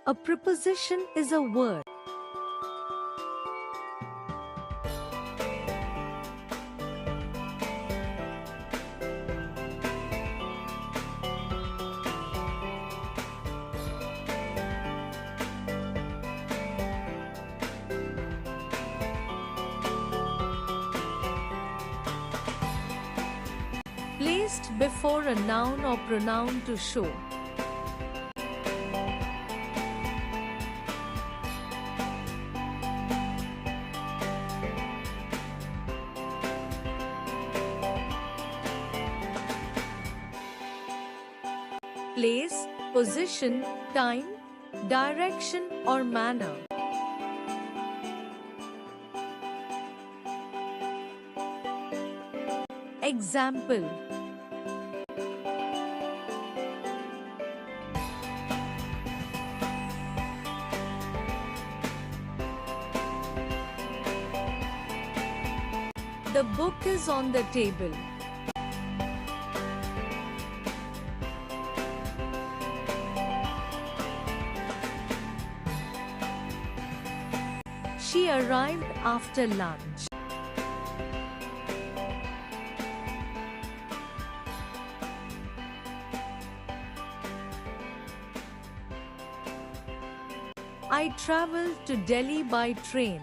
A preposition is a word placed before a noun or pronoun to show. Place, position, time, direction or manner. Example: the book is on the table. She arrived after lunch. I traveled to Delhi by train.